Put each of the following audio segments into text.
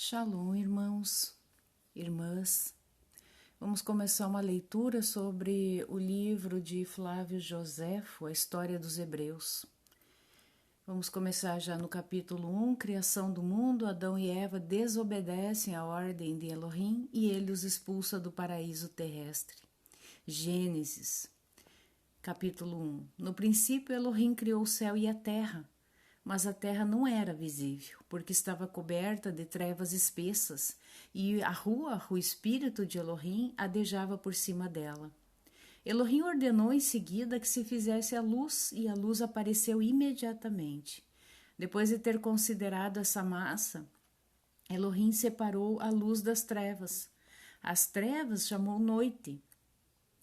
Shalom, irmãos, irmãs. Vamos começar uma leitura sobre o livro de Flávio Joséfo, A História dos Hebreus. Vamos começar já no capítulo 1, Criação do mundo. Adão e Eva desobedecem à ordem de Elohim e ele os expulsa do paraíso terrestre. Gênesis, capítulo 1. No princípio, Elohim criou o céu e a terra. Mas a terra não era visível, porque estava coberta de trevas espessas, e a rua, o espírito de Elohim, adejava por cima dela. Elohim ordenou em seguida que se fizesse a luz, e a luz apareceu imediatamente. Depois de ter considerado essa massa, Elohim separou a luz das trevas. As trevas chamou noite,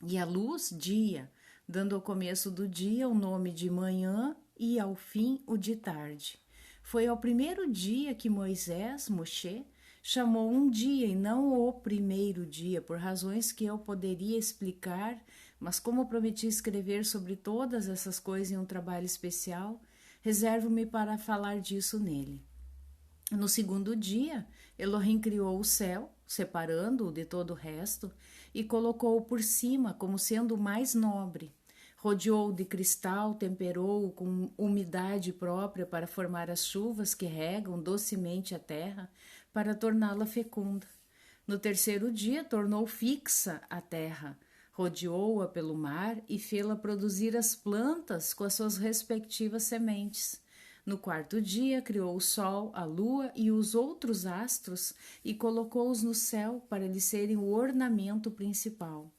e a luz dia, dando ao começo do dia o nome de manhã e ao fim o de tarde. Foi ao primeiro dia que Moshe, chamou um dia e não o primeiro dia, por razões que eu poderia explicar, mas como prometi escrever sobre todas essas coisas em um trabalho especial, reservo-me para falar disso nele. No segundo dia, Elohim criou o céu, separando-o de todo o resto, e colocou-o por cima como sendo o mais nobre. Rodeou-o de cristal, temperou-o com umidade própria para formar as chuvas que regam docemente a terra, para torná-la fecunda. No terceiro dia, tornou fixa a terra, rodeou-a pelo mar e fê-la produzir as plantas com as suas respectivas sementes. No quarto dia, criou o sol, a lua e os outros astros e colocou-os no céu para lhes serem o ornamento principal.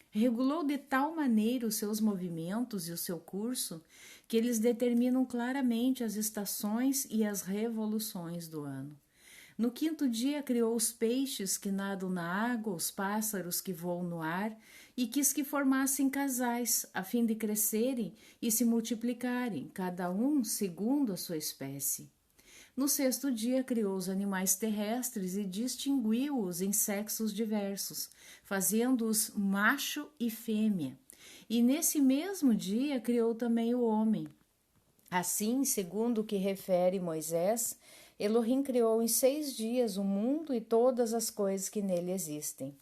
Regulou de tal maneira os seus movimentos e o seu curso que eles determinam claramente as estações e as revoluções do ano. No quinto dia criou os peixes que nadam na água, os pássaros que voam no ar, e quis que formassem casais, a fim de crescerem e se multiplicarem, cada um segundo a sua espécie. No sexto dia criou os animais terrestres e distinguiu-os em sexos diversos, fazendo-os macho e fêmea. E nesse mesmo dia criou também o homem. Assim, segundo o que refere Moisés, Elohim criou em 6 dias o mundo e todas as coisas que nele existem.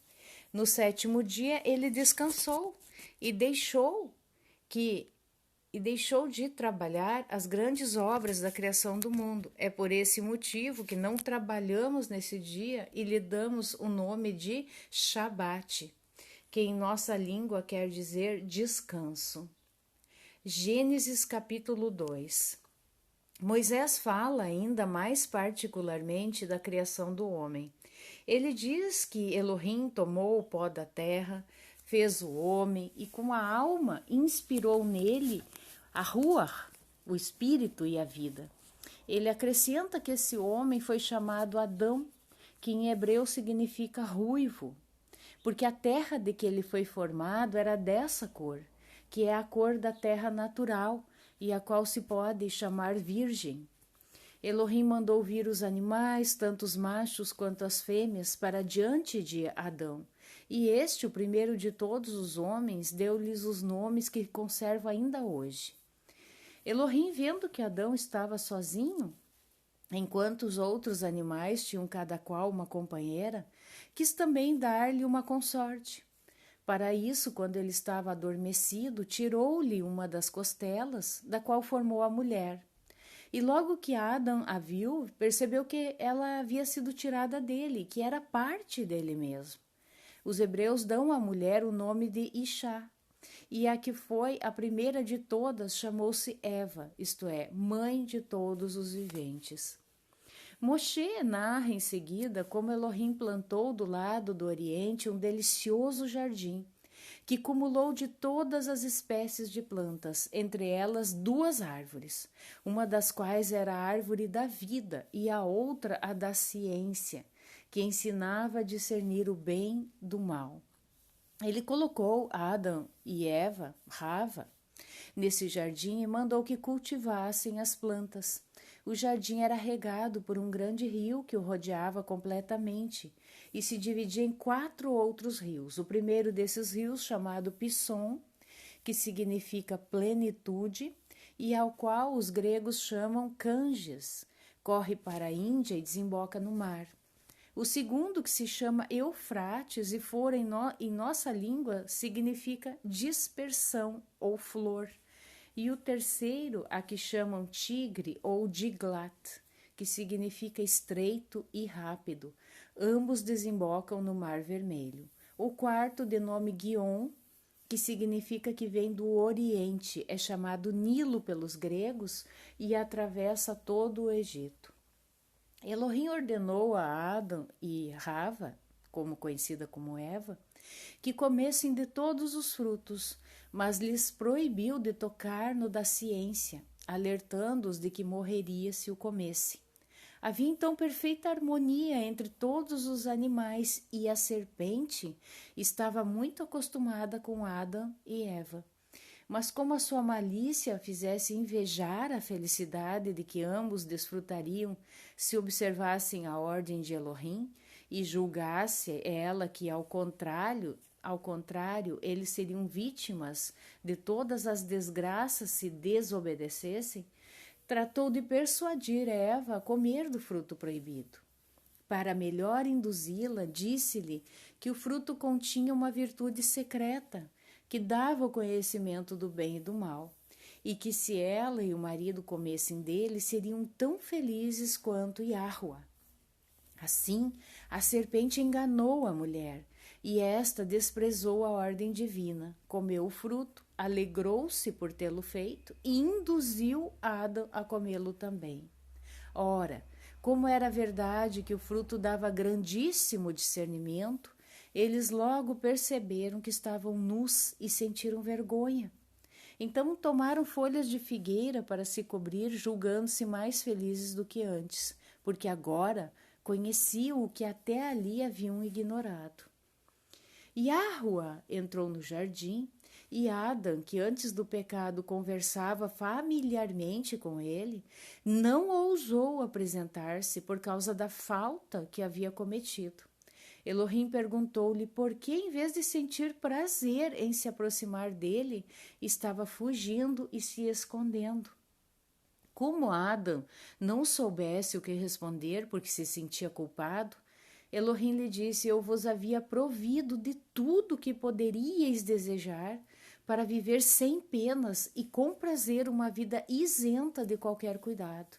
No sétimo dia ele descansou e deixou de trabalhar as grandes obras da criação do mundo. É por esse motivo que não trabalhamos nesse dia e lhe damos o nome de Shabat, que em nossa língua quer dizer descanso. Gênesis capítulo 2. Moisés fala ainda mais particularmente da criação do homem. Ele diz que Elohim tomou o pó da terra, fez o homem e com a alma inspirou nele a ruach, o espírito e a vida. Ele acrescenta que esse homem foi chamado Adão, que em hebreu significa ruivo, porque a terra de que ele foi formado era dessa cor, que é a cor da terra natural e a qual se pode chamar virgem. Elohim mandou vir os animais, tanto os machos quanto as fêmeas, para diante de Adão. E este, o primeiro de todos os homens, deu-lhes os nomes que conserva ainda hoje. Elohim, vendo que Adão estava sozinho, enquanto os outros animais tinham cada qual uma companheira, quis também dar-lhe uma consorte. Para isso, quando ele estava adormecido, tirou-lhe uma das costelas, da qual formou a mulher. E logo que Adão a viu, percebeu que ela havia sido tirada dele, que era parte dele mesmo. Os hebreus dão à mulher o nome de Ishá, e a que foi a primeira de todas chamou-se Eva, isto é, mãe de todos os viventes. Moshe narra em seguida como Elohim plantou do lado do oriente um delicioso jardim, que cumulou de todas as espécies de plantas, entre elas 2 árvores, uma das quais era a árvore da vida e a outra a da ciência, que ensinava a discernir o bem do mal. Ele colocou Adão e Eva, Rava, nesse jardim e mandou que cultivassem as plantas. O jardim era regado por um grande rio que o rodeava completamente e se dividia em 4 outros rios. O primeiro desses rios, chamado Pisson, que significa plenitude, e ao qual os gregos chamam Ganges, corre para a Índia e desemboca no mar. O segundo, que se chama Eufrates e for em nossa língua, significa dispersão ou flor. E o terceiro, a que chamam Tigre ou Diglat, que significa estreito e rápido. Ambos desembocam no Mar Vermelho. O quarto, de nome Guion, que significa que vem do Oriente, é chamado Nilo pelos gregos e atravessa todo o Egito. Elohim ordenou a Adão e Rava, como conhecida como Eva, que comessem de todos os frutos, mas lhes proibiu de tocar no da ciência, alertando-os de que morreria se o comesse. Havia então perfeita harmonia entre todos os animais e a serpente estava muito acostumada com Adão e Eva. Mas como a sua malícia fizesse invejar a felicidade de que ambos desfrutariam se observassem a ordem de Elohim e julgasse ela que, ao contrário, eles seriam vítimas de todas as desgraças se desobedecessem, tratou de persuadir Eva a comer do fruto proibido. Para melhor induzi-la, disse-lhe que o fruto continha uma virtude secreta, que dava o conhecimento do bem e do mal, e que se ela e o marido comessem dele, seriam tão felizes quanto Yahua. Assim, a serpente enganou a mulher, e esta desprezou a ordem divina, comeu o fruto, alegrou-se por tê-lo feito e induziu Adão a comê-lo também. Ora, como era verdade que o fruto dava grandíssimo discernimento, eles logo perceberam que estavam nus e sentiram vergonha. Então tomaram folhas de figueira para se cobrir, julgando-se mais felizes do que antes, porque agora conheciam o que até ali haviam ignorado. Yahua entrou no jardim e Adão, que antes do pecado conversava familiarmente com ele, não ousou apresentar-se por causa da falta que havia cometido. Elohim perguntou-lhe por que, em vez de sentir prazer em se aproximar dele, estava fugindo e se escondendo. Como Adão não soubesse o que responder porque se sentia culpado, Elohim lhe disse: eu vos havia provido de tudo que poderíeis desejar para viver sem penas e com prazer uma vida isenta de qualquer cuidado,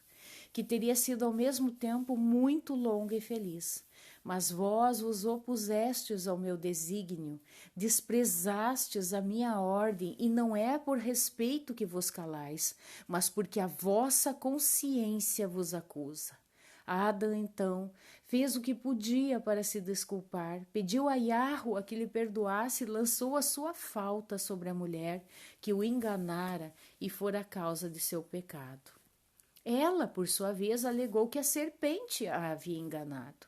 que teria sido ao mesmo tempo muito longa e feliz. Mas vós vos opusestes ao meu desígnio, desprezastes a minha ordem, e não é por respeito que vos calais, mas porque a vossa consciência vos acusa. Adão, então, fez o que podia para se desculpar, pediu a Yahua que lhe perdoasse e lançou a sua falta sobre a mulher que o enganara e fora a causa de seu pecado. Ela, por sua vez, alegou que a serpente a havia enganado.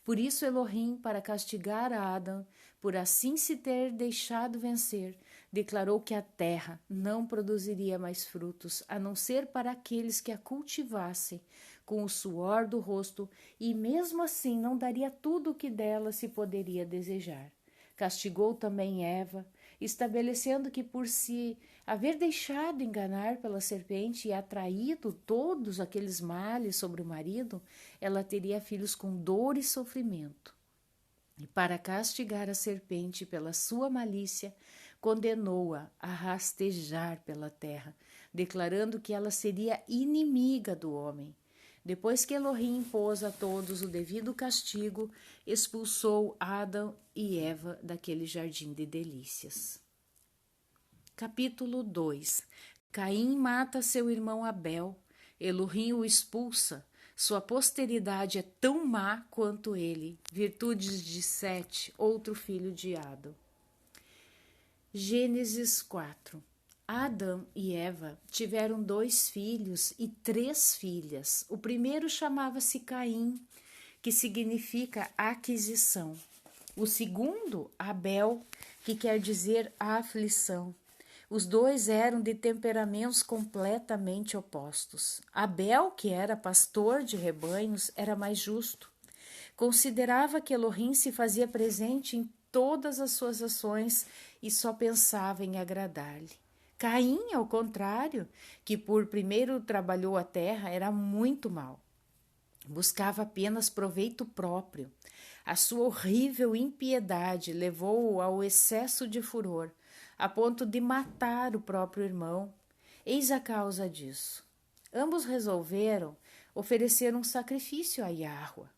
Por isso Elohim, para castigar a Adão, por assim se ter deixado vencer, declarou que a terra não produziria mais frutos, a não ser para aqueles que a cultivassem com o suor do rosto, e mesmo assim não daria tudo o que dela se poderia desejar. Castigou também Eva, estabelecendo que por se haver deixado enganar pela serpente e atraído todos aqueles males sobre o marido, ela teria filhos com dor e sofrimento. E para castigar a serpente pela sua malícia, condenou-a a rastejar pela terra, declarando que ela seria inimiga do homem. Depois que Elohim impôs a todos o devido castigo, expulsou Adão e Eva daquele jardim de delícias. Capítulo 2. Caim mata seu irmão Abel. Elohim o expulsa. Sua posteridade é tão má quanto ele. Virtudes de Sete, outro filho de Adão. Gênesis 4. Adão e Eva tiveram 2 filhos e 3 filhas. O primeiro chamava-se Caim, que significa aquisição. O segundo, Abel, que quer dizer aflição. Os 2 eram de temperamentos completamente opostos. Abel, que era pastor de rebanhos, era mais justo. Considerava que Elohim se fazia presente em todas as suas ações e só pensava em agradar-lhe. Caim, ao contrário, que por primeiro trabalhou a terra, era muito mau. Buscava apenas proveito próprio. A sua horrível impiedade levou-o ao excesso de furor, a ponto de matar o próprio irmão. Eis a causa disso. Ambos resolveram oferecer um sacrifício a Yahweh.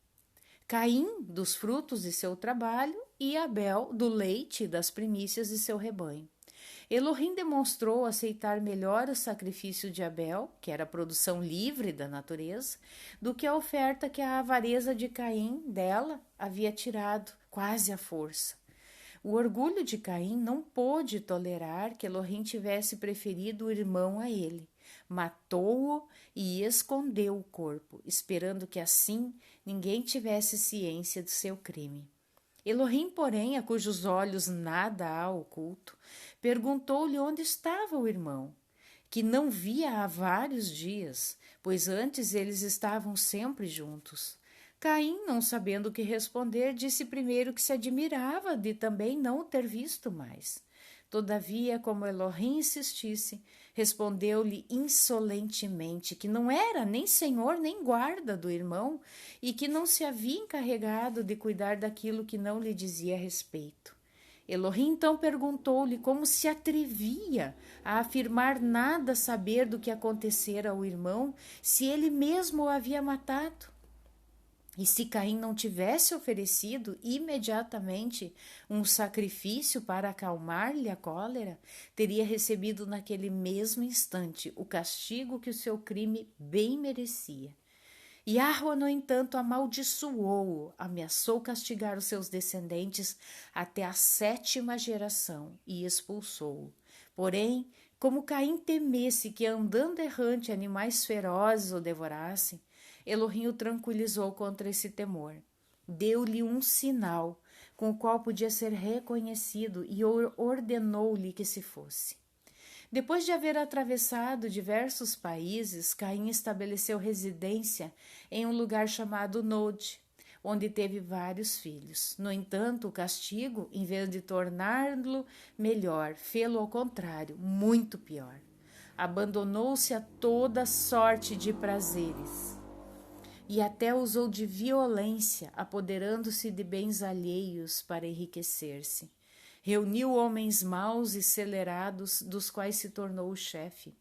Caim, dos frutos de seu trabalho, e Abel, do leite e das primícias de seu rebanho. Elohim demonstrou aceitar melhor o sacrifício de Abel, que era a produção livre da natureza, do que a oferta que a avareza de Caim dela havia tirado, quase à força. O orgulho de Caim não pôde tolerar que Elohim tivesse preferido o irmão a ele. Matou-o e escondeu o corpo, esperando que assim ninguém tivesse ciência do seu crime. Elohim, porém, a cujos olhos nada há oculto, perguntou-lhe onde estava o irmão, que não via há vários dias, pois antes eles estavam sempre juntos. Caim, não sabendo o que responder, disse primeiro que se admirava de também não o ter visto mais. Todavia, como Elohim insistisse, respondeu-lhe insolentemente que não era nem senhor nem guarda do irmão e que não se havia encarregado de cuidar daquilo que não lhe dizia respeito. Elohim então perguntou-lhe como se atrevia a afirmar nada saber do que acontecera ao irmão, se ele mesmo o havia matado. E se Caim não tivesse oferecido imediatamente um sacrifício para acalmar-lhe a cólera, teria recebido naquele mesmo instante o castigo que o seu crime bem merecia. Yahweh, no entanto, amaldiçoou-o, ameaçou castigar os seus descendentes até a 7ª geração e expulsou-o. Porém, como Caim temesse que andando errante animais ferozes o devorassem, Elohim o tranquilizou contra esse temor. Deu-lhe um sinal com o qual podia ser reconhecido e ordenou-lhe que se fosse. Depois de haver atravessado diversos países, Caim estabeleceu residência em um lugar chamado Nod, onde teve vários filhos. No entanto, o castigo, em vez de torná-lo melhor, fê-lo ao contrário, muito pior. Abandonou-se a toda sorte de prazeres e até usou de violência, apoderando-se de bens alheios para enriquecer-se. Reuniu homens maus e celerados, dos quais se tornou o chefe,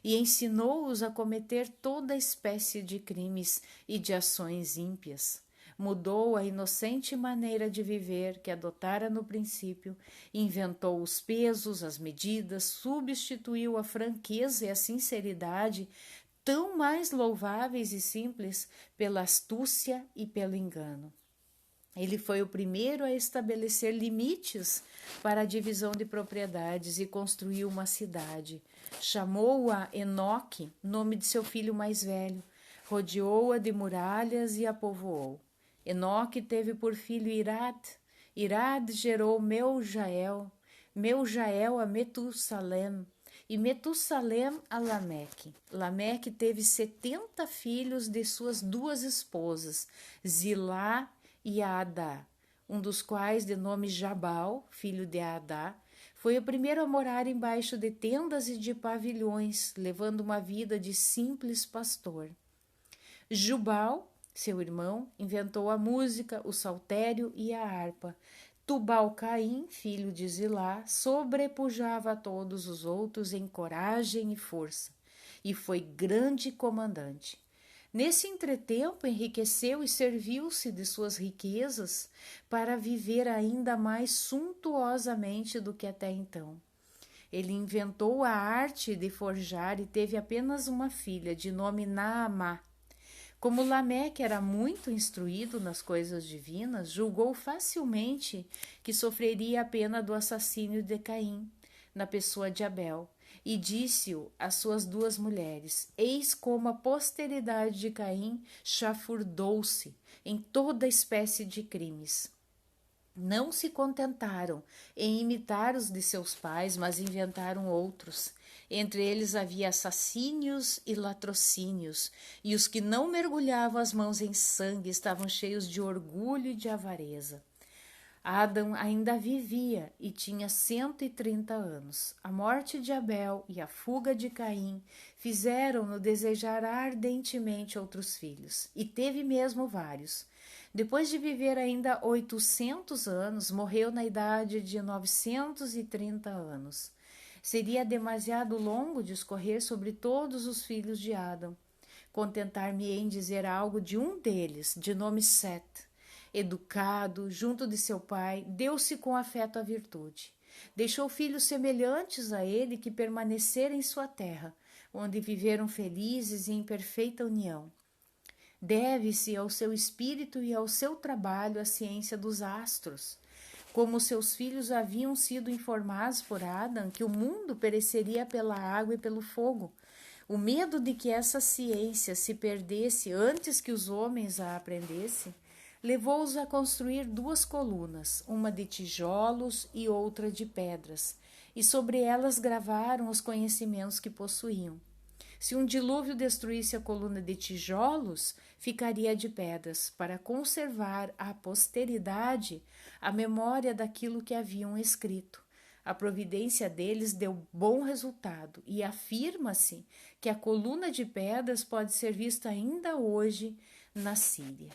e ensinou-os a cometer toda espécie de crimes e de ações ímpias. Mudou a inocente maneira de viver que adotara no princípio, inventou os pesos, as medidas, substituiu a franqueza e a sinceridade, tão mais louváveis e simples, pela astúcia e pelo engano. Ele foi o primeiro a estabelecer limites para a divisão de propriedades e construiu uma cidade. Chamou-a Enoque, nome de seu filho mais velho, rodeou-a de muralhas e a povoou. Enoque teve por filho Irad, Irad gerou Meujael, Meujael a Metussalém, e Metussalém a Lameque. Lameque teve 70 filhos de suas 2 esposas, Zilá e Adá, um dos quais, de nome Jabal, filho de Adá, foi o primeiro a morar embaixo de tendas e de pavilhões, levando uma vida de simples pastor. Jubal, seu irmão, inventou a música, o saltério e a harpa. Tubal-Caim, filho de Zilá, sobrepujava a todos os outros em coragem e força, e foi grande comandante. Nesse entretempo, enriqueceu e serviu-se de suas riquezas para viver ainda mais suntuosamente do que até então. Ele inventou a arte de forjar e teve apenas uma filha, de nome Naamá. Como Lameque era muito instruído nas coisas divinas, julgou facilmente que sofreria a pena do assassínio de Caim, na pessoa de Abel, e disse-o às suas 2 mulheres: eis como a posteridade de Caim chafurdou-se em toda espécie de crimes. Não se contentaram em imitar os de seus pais, mas inventaram outros. Entre eles havia assassínios e latrocínios, e os que não mergulhavam as mãos em sangue estavam cheios de orgulho e de avareza. Adão ainda vivia e tinha 130 anos. A morte de Abel e a fuga de Caim fizeram-no desejar ardentemente outros filhos, e teve mesmo vários. Depois de viver ainda 800 anos, morreu na idade de 930 anos. Seria demasiado longo discorrer sobre todos os filhos de Adão. Contentar-me-ei em dizer algo de um deles, de nome Sete. Educado, junto de seu pai, deu-se com afeto à virtude. Deixou filhos semelhantes a ele que permaneceram em sua terra, onde viveram felizes e em perfeita união. Deve-se ao seu espírito e ao seu trabalho a ciência dos astros. Como seus filhos haviam sido informados por Adão que o mundo pereceria pela água e pelo fogo, o medo de que essa ciência se perdesse antes que os homens a aprendessem, levou-os a construir 2 colunas, uma de tijolos e outra de pedras, e sobre elas gravaram os conhecimentos que possuíam. Se um dilúvio destruísse a coluna de tijolos, ficaria de pedras, para conservar à posteridade a memória daquilo que haviam escrito. A providência deles deu bom resultado e afirma-se que a coluna de pedras pode ser vista ainda hoje na Síria.